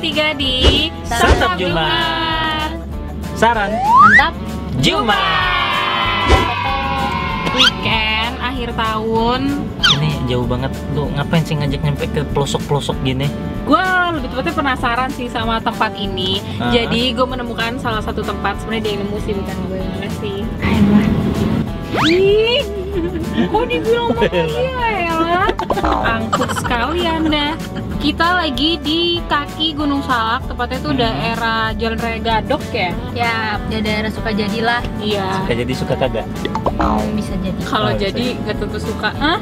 bertiga di Santap Jumat. Saran Mantap Jumat. Weekend akhir tahun. Ini jauh banget. Lu ngapain sih ngajak nyampe ke pelosok-pelosok gini? Gue lebih tepatnya penasaran sih sama tempat ini. Jadi gue menemukan salah satu tempat. Sebenarnya dia yang nemu sih, bukan gue yang ngasih. Ih, kok dibilang makasih ya? Angkut sekali Anda. Kita lagi di kaki Gunung Salak, tepatnya itu daerah Jalan Raya Gadok ya? Ya, daerah Sukajadi lah. Iya. Suka jadi suka kagak? Bisa jadi. Kalau Oh, bisa jadi gak tentu suka. Hah?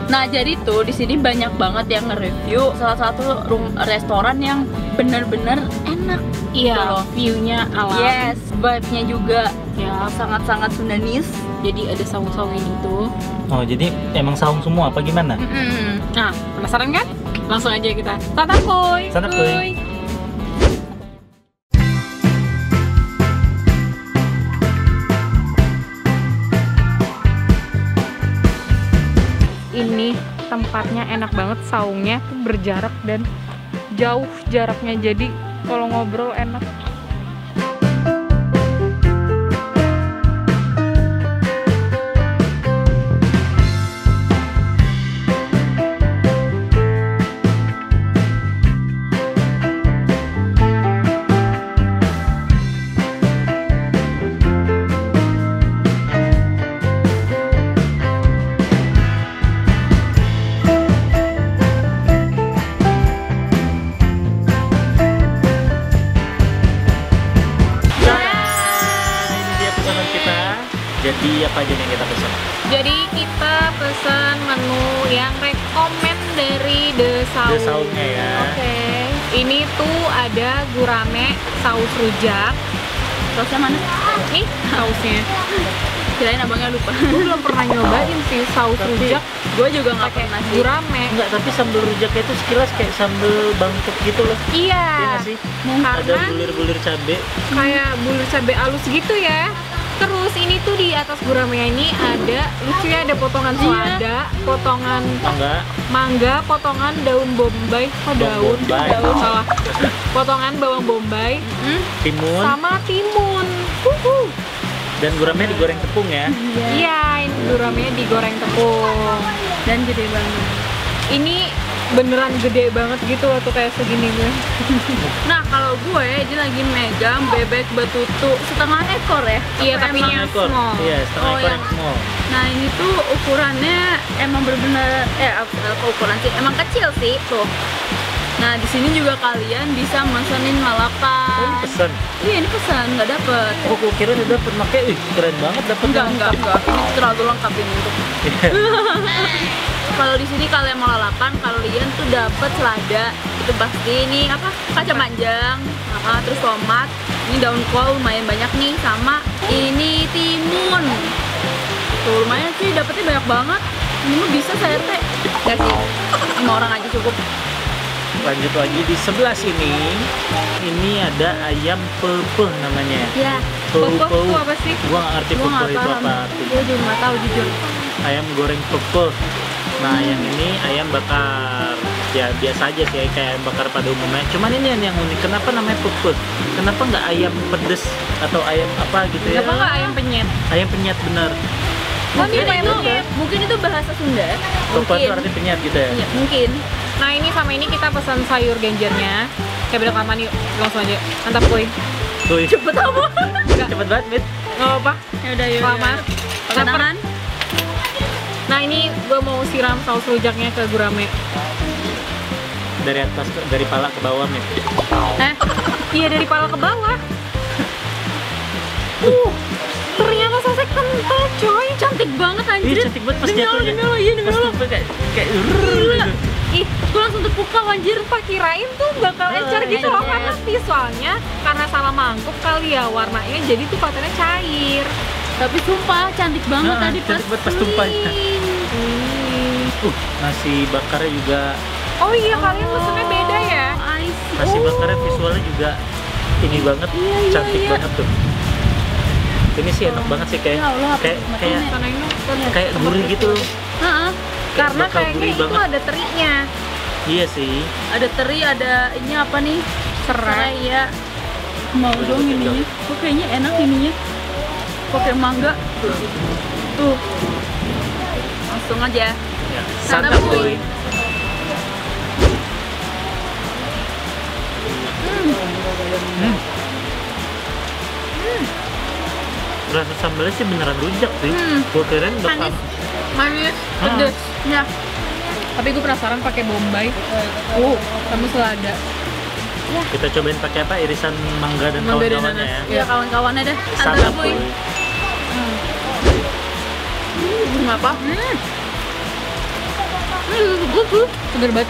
Nah, jadi tuh di sini banyak banget yang nge-review salah satu restoran yang bener-bener enak. Iya, Gitu loh. view-nya alam. Yes, vibe-nya juga Ya, sangat-sangat Sundanis. jadi ada saung-saung itu. Oh, jadi emang saung semua apa gimana? Nah, penasaran kan? Langsung aja kita tatap kuy. Santap, kuy. Ini tempatnya enak banget, saungnya tuh berjarak dan jauh jaraknya, jadi kalau ngobrol enak. Jadi apa aja nih yang kita pesan? Jadi kita pesan menu yang rekomen dari The Saung. The Saungnya ya. Oke. Ini tuh ada gurame, saus rujak. Sausnya mana? Nih sausnya. Kirain abangnya lupa. Gue belum pernah nyobain sih saus rujak. Gue juga nggak Pakai pernah sih. gurame. Enggak, tapi sambal rujaknya itu sekilas kayak sambal bangkok gitu loh. Iya. Iya nggak sih? Ada Karena bulir-bulir cabe. kayak bulir cabai halus gitu ya. Terus ini tuh di atas gurame ini ada lucunya, ada potongan selada, potongan mangga, potongan daun bombay, daun salah, potongan bawang bombay, Timun. sama timun. Dan gurame digoreng tepung ya. Iya, ini guramenya digoreng tepung. Dan gede banget. Ini beneran gede banget gitu loh, tuh kayak segini gue. Nah, kalau gue dia lagi megang bebek betutu setengah ekor ya. Iya, Apa tapi emang- yang Ekor. small. Iya, setengah Oh, ekor yang- yang small. Nah, ini tuh ukurannya emang bener-bener apa ukuran sih? Emang kecil sih tuh. Nah, di sini juga kalian bisa mesenin Oh, lalapan. ini pesan. Iya, ini pesan, nggak dapet. Oh, gue kira udah dapet, makanya keren banget dapetnya. Enggak. Ini terlalu lengkap ini untuk. Kalau di sini kalian mau lalapan, kalian tuh dapet selada. Itu pasti ini apa? Kacang panjang, terus tomat. Ini daun kol lumayan banyak nih, sama ini timun. Tuh lumayan sih, dapetnya banyak banget. Ini mah bisa saya teh. Enggak sih, 5 orang aja cukup. Lanjut lagi di sebelah sini. Ini ada ayam pepeh namanya. Ya, Pepeh tuh apa sih? Gua nggak ngerti gua pepeh nggak itu paham. apa artinya. Gue juga nggak tahu jujur. Ayam goreng pepeh. Nah, yang ini ayam bakar. Ya biasa aja sih kayak ayam bakar pada umumnya. Cuman ini yang unik. Kenapa namanya pepeh? Kenapa nggak ayam pedes atau ayam apa gitu ya? Apa nggak ayam penyet? Ayam penyet bener. Mungkin itu bahasa Sunda. Pepeh itu artinya penyet gitu ya. Iya, mungkin. Nah, ini sama ini kita pesan sayur genjernya. Kayak beda kapan yuk, langsung aja. Mantap kuy. Tuh, Cepet apa? cepet banget, Mit. Nggak apa-apa. Ya udah, yuk. Selamat. Pakai tangan. Nah, ini gue mau siram saus rujaknya ke gurame. Dari atas, dari pala ke bawah, Mit. Iya, dari pala ke bawah. Ternyata sausnya kental coy. Cantik banget anjir. Ih, cantik banget pas jatuhnya. Demi Pas Allah. tumpah kayak Gila. Ih, gue langsung terpukau anjir. Pak kirain tuh bakal encer gitu loh, encer. karena visualnya karena salah mangkuk kali ya warnanya, jadi tuh katanya cair. Tapi sumpah cantik banget tadi cantik banget pas tumpah. Wih. Nasi bakarnya juga, Oh iya, kalian pesennya beda ya? I see. nasi bakarnya visualnya juga ini banget, Iya, cantik iya. banget tuh. Ini sih enak banget sih, kayak Ya Allah, kayak apa kayak Sana ini kayak gurih gitu. Heeh. Karena bakal kayaknya gurih itu banget. ada terinya. Iya sih. Ada teri, ada ini apa nih? Serai. Ya. Mau Udah, dong udah, ininya. Kok kayaknya enak ininya. Pakai mangga. Tuh. Langsung aja. Ya, Santap, santap Boy. boy. Hmm. Rasa sambalnya sih beneran rujak sih. Gua kirain bakal Manis, Ah. pedes. Ya. Tapi gue penasaran pakai bombay. Sama selada. kita cobain pakai apa? Irisan mangga dan Mangga dan kawan-kawannya ya. nanas. Ya kawan-kawannya deh. Santap Santap boy. boy. Kenapa? Seger banget.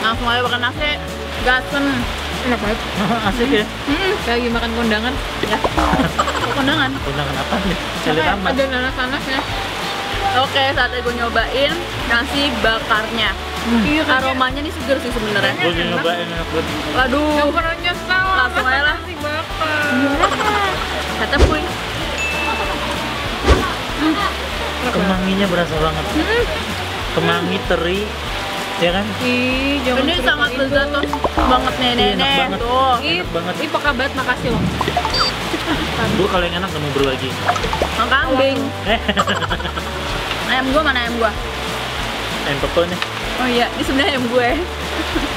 Langsung aja makan nasi. Gasen. Enak banget. Asik ya. Kayak lagi makan kondangan. Ya. Kok kondangan? Undangan apa nih? Cari Kayak tamat. ada nanas-nanasnya. Oke, saatnya gue nyobain nasi bakarnya. Iya, Aromanya nih seger sih sebenarnya. Gue udah nyobain enak banget. Waduh. Gak pernah nyesel. Langsung aja lah. Nasi bakar. Kata puy. Kemanginya berasa banget. Kemangi teri, ya kan? Ih, jangan Ini cerita sangat itu. lezat tuh. Banget Iya, enak nenek. banget. Tuh. Ih, Enak banget. Ih, peka banget, makasih loh. Gue kalau yang enak gak mau berbagi. Mang kambing. Eh, Ayam gua mana ayam gua? ayam pepel nih. Oh iya, ini sebenarnya ayam gue.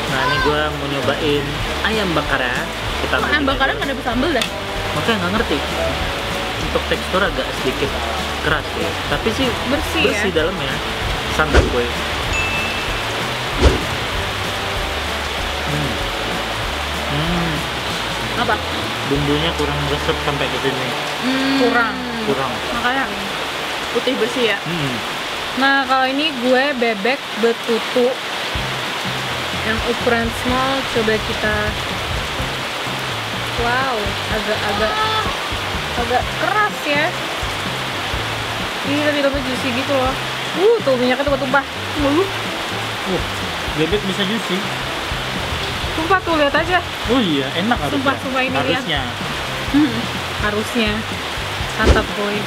Nah ini gue mau nyobain ayam bakar ya. Kita Kok ayam bakarnya nggak ada sambel dah? Makanya nggak ngerti. Untuk tekstur agak sedikit keras ya. Tapi sih Bersih ya? dalamnya. Santap gue. Apa? Bumbunya kurang resep sampai ke sini. Kurang. Kurang. Makanya putih bersih ya. Nah, kalau ini gue bebek betutu yang ukuran small. Coba kita. Wow, agak keras ya. Ini tapi juicy gitu loh. Tuh minyaknya tumpah-tumpah. Bebek bisa juicy. Tumpah tuh, lihat aja. Oh iya, enak harusnya. Sumpah ini lihat. harusnya. Harusnya. Santap boy.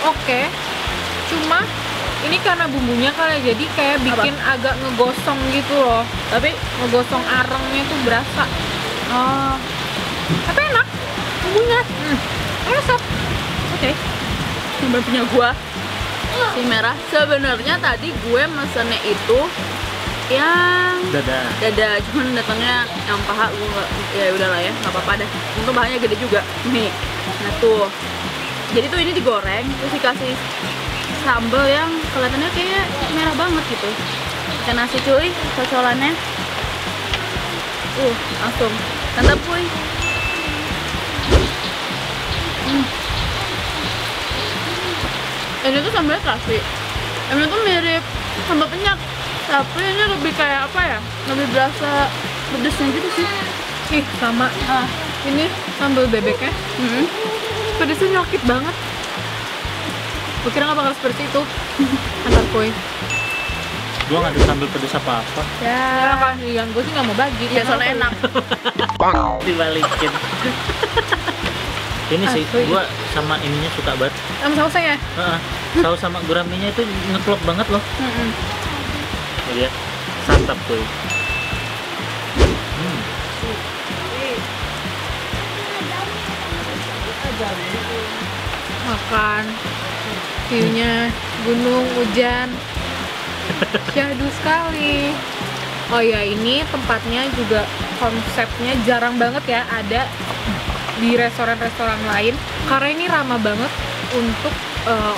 Oke. Cuma ini karena bumbunya kali ya, jadi kayak bikin agak ngegosong gitu loh. Tapi ngegosong arengnya tuh berasa. Oh, Tapi enak bumbunya. Resep. oke. Sambal punya gua. Si merah. Sebenarnya tadi gue mesennya itu yang Dadah. cuman datangnya yang paha gue nggak, ya udahlah ya, nggak apa-apa deh. Untung pahanya gede juga nih. Nah tuh, jadi tuh ini digoreng terus dikasih sambal yang kelihatannya kayak merah banget gitu. Pakai nasi cuy, cocolannya. Langsung santap cuy. Ini tuh sambalnya kasih. Ini tuh mirip sambal penyak, tapi ini lebih kayak apa ya? Lebih berasa pedesnya gitu sih. Ih, sama. Ini sambal bebeknya. Pedesnya nyokit banget. Gue kira nggak bakal seperti itu. Antar boy. Gue nggak ada sambal pedas apa-apa. Ya kasihan, gue sih nggak mau bagi. Ya soalnya enak. Dibalikin. Ini sih, Asli. gue sama ininya suka banget. Sama sausnya ya? Saus sama guraminya itu ngeklop banget loh. Jadi ya, santap tuh. Makan view-nya gunung, hujan, syahdu sekali. Oh ya, ini tempatnya juga konsepnya jarang banget ya ada di restoran-restoran lain, karena ini ramah banget untuk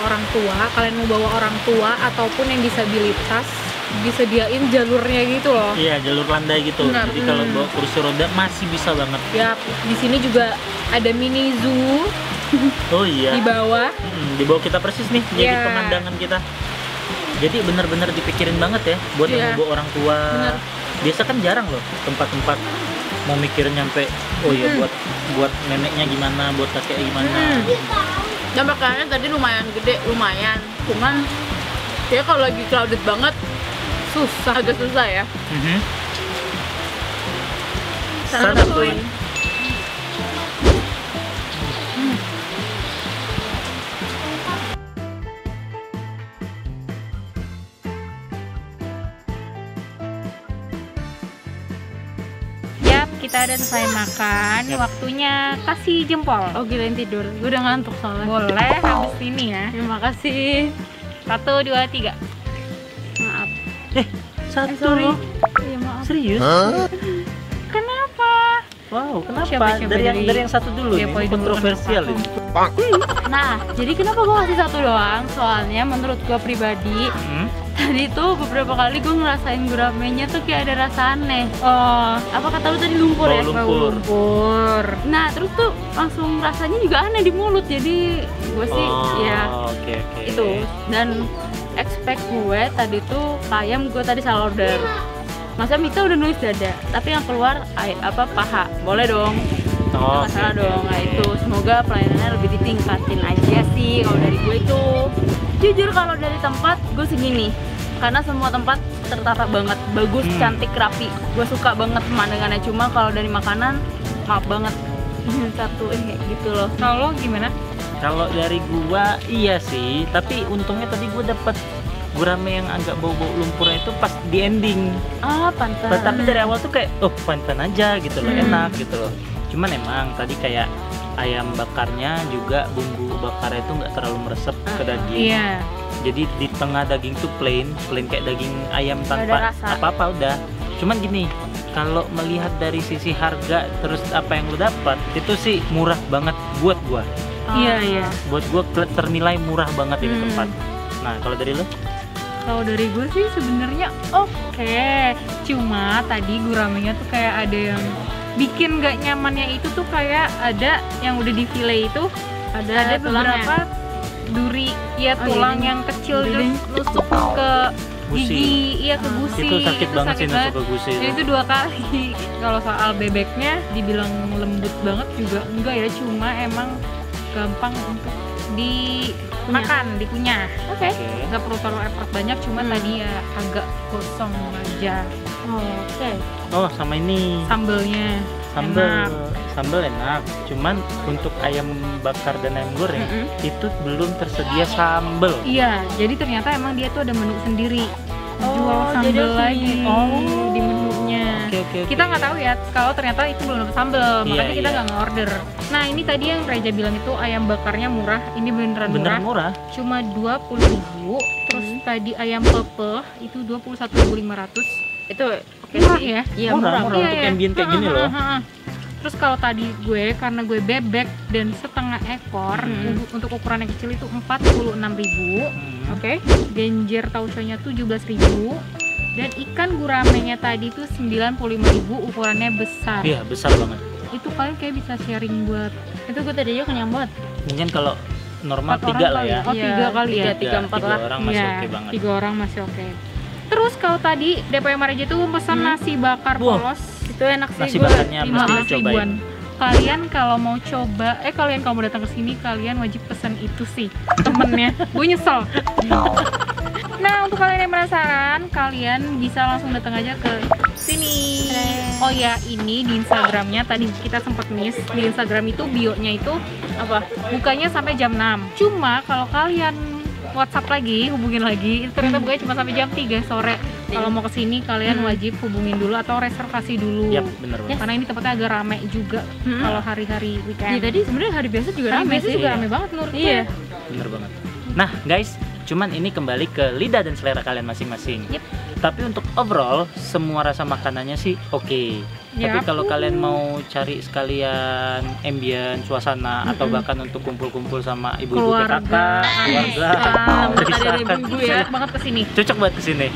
orang tua. Kalian mau bawa orang tua ataupun yang disabilitas, disediain jalurnya gitu loh. Iya, jalur landai gitu. Benar. Jadi kalau bawa kursi roda masih bisa banget. Ya, di sini juga ada mini zoo Oh iya. di bawah. Di bawah kita persis nih, jadi Iya. pemandangan kita. Jadi benar-benar dipikirin banget ya buat yang Iya. mau bawa orang tua. Bener. Biasa kan jarang loh tempat-tempat mau mikirin nyampe oh iya buat neneknya gimana, buat kakeknya gimana. Dan makanannya tadi lumayan gede, lumayan. Cuman kayak kalau lagi crowded banget susah, agak susah ya. Santap tuh. kita udah selesai makan. Waktunya kasih jempol. Oh gilain tidur, gue udah ngantuk soalnya. Boleh habis ini ya. Terima kasih. 1, 2, 3. Maaf. Satu Sorry. loh. Iya maaf. Serius? Kenapa? Wow, kenapa? Coba dari yang satu dulu Ya, nih, poin ini dulu kontroversial kenapa? ini. Nah, jadi kenapa gue kasih 1 doang? Soalnya menurut gue pribadi, tadi tuh beberapa kali gue ngerasain guramenya tuh kayak ada rasa aneh. Oh, Apa kata lu tadi lumpur Bau ya? lumpur. bau lumpur. Nah, terus tuh langsung rasanya juga aneh di mulut. Jadi gue sih ya Oke. itu. Dan expect gue tadi tuh ayam gue tadi salah order. Masa Mita udah nulis dada, tapi yang keluar paha. Boleh dong. Oh, Nggak salah dong. Nah itu semoga pelayanannya lebih ditingkatin aja sih kalau dari gue itu. Jujur kalau dari tempat gue segini, karena semua tempat tertata banget, bagus, cantik, rapi. Gue suka banget pemandangannya. Cuma kalau dari makanan, maaf banget. Satu gitu loh. Kalau gimana? Kalau dari gua iya sih, tapi untungnya tadi gua dapet gurame yang agak bau-bau lumpurnya itu pas di ending. Ah, pantas. Tapi dari awal tuh kayak fine-fine aja gitu loh, enak gitu loh. Cuman emang tadi kayak ayam bakarnya juga bumbu bakarnya itu nggak terlalu meresap ke daging. Iya. Jadi di tengah daging tuh plain kayak daging ayam Nggak tanpa ada rasa. apa-apa udah. Cuman gini, kalau melihat dari sisi harga terus apa yang lu dapat itu sih murah banget buat gua. Iya. Buat gua ternilai murah banget ini tempat. Nah, kalau dari lu? Kalau dari gue sih sebenarnya oke. Cuma tadi guramenya tuh kayak ada yang bikin gak nyamannya itu tuh kayak ada yang udah di fillet itu ada beberapa duri ya tulang yang kecil terus nusuk ke gigi, iya ke gusi. Itu sakit banget sih nusuk ke gusi. Dan itu 2 kali. Kalau soal bebeknya dibilang lembut banget juga enggak ya, cuma emang gampang untuk dimakan, dikunyah. Oke. Nggak perlu terlalu effort banyak, cuma tadi ya agak gosong aja. Oke. Oh, sama ini. Sambelnya enak. Sambel enak. Cuman untuk ayam bakar dan ayam goreng itu belum tersedia sambel. Iya, jadi ternyata emang dia tuh ada menu sendiri. Jual jadi sambel harus lagi di- di menunya. Oke. Kita nggak tahu ya kalau ternyata itu belum ada sambel, makanya kita iya. nggak nge-order. Nah ini tadi yang Reja bilang itu ayam bakarnya murah, ini beneran Bener murah. murah. Cuma 20.000. Terus tadi ayam pepeh itu 21.500. Itu oke Murah sih. ya? Iya, Murah murah. untuk ambient kayak gini loh. Terus kalau tadi gue, karena gue bebek dan setengah ekor, untuk ukuran yang kecil itu 46.000. Oke. Genjer tauconya 17.000. Dan ikan guramenya tadi tuh 95.000, ukurannya besar. Iya, besar banget. Itu kalian kayak bisa sharing buat Itu gue tadi aja kenyang banget. Mungkin kalau normal 4 3 orang lah kali ya. Oh, 3 kali ya. 3-4 lah. 3 orang masih Iya, oke banget. 3 orang masih oke. Terus kalau tadi DPM Reja tuh pesan nasi bakar Wah. polos. Itu enak sih. Nasi Gue bakarnya mesti 15 dicobain. ribuan. Kalian kalau mau coba, kalian kalau mau datang ke sini, kalian wajib pesan itu sih temennya. Gue nyesel. Nah, untuk kalian yang penasaran, kalian bisa langsung datang aja ke sini. Oh ya, ini di Instagramnya tadi kita sempat miss. Di Instagram itu bio-nya itu apa? Bukanya sampai jam 6. Cuma kalau kalian WhatsApp lagi, hubungin lagi, itu ternyata bukanya cuma sampai jam 3 sore. Kalau mau kesini kalian wajib hubungin dulu atau reservasi dulu. Yap, bener banget. Karena ini tempatnya agak rame juga kalau hari-hari Iya, weekend. tadi sebenarnya hari biasa juga Hari rame biasa sih. juga rame banget menurut gue. Iya. Bener banget. Nah, guys, cuman ini kembali ke lidah dan selera kalian masing-masing. Yep. Tapi untuk overall, semua rasa makanannya sih oke. Tapi Yap. kalau kalian mau cari sekalian ambient, suasana, atau bahkan untuk kumpul-kumpul sama ibu-ibu Keluarga, PKK, keluarga, tadi ada silakan. ibu-ibu ya. Cocok banget kesini. Cocok banget kesini.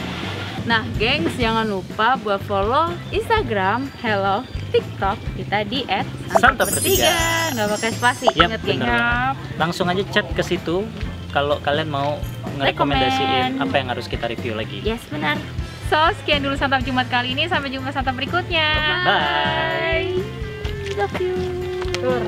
Nah, gengs, jangan lupa buat follow Instagram, Hello, TikTok kita di @santapertiga. Nggak pakai spasi, Yap, inget geng. bener banget. Langsung aja chat ke situ kalau kalian mau ngerekomendasiin apa yang harus kita review lagi. Yes, benar. So, sekian dulu santap Jumat kali ini. Sampai jumpa santap berikutnya. Bye. Love you. Tur.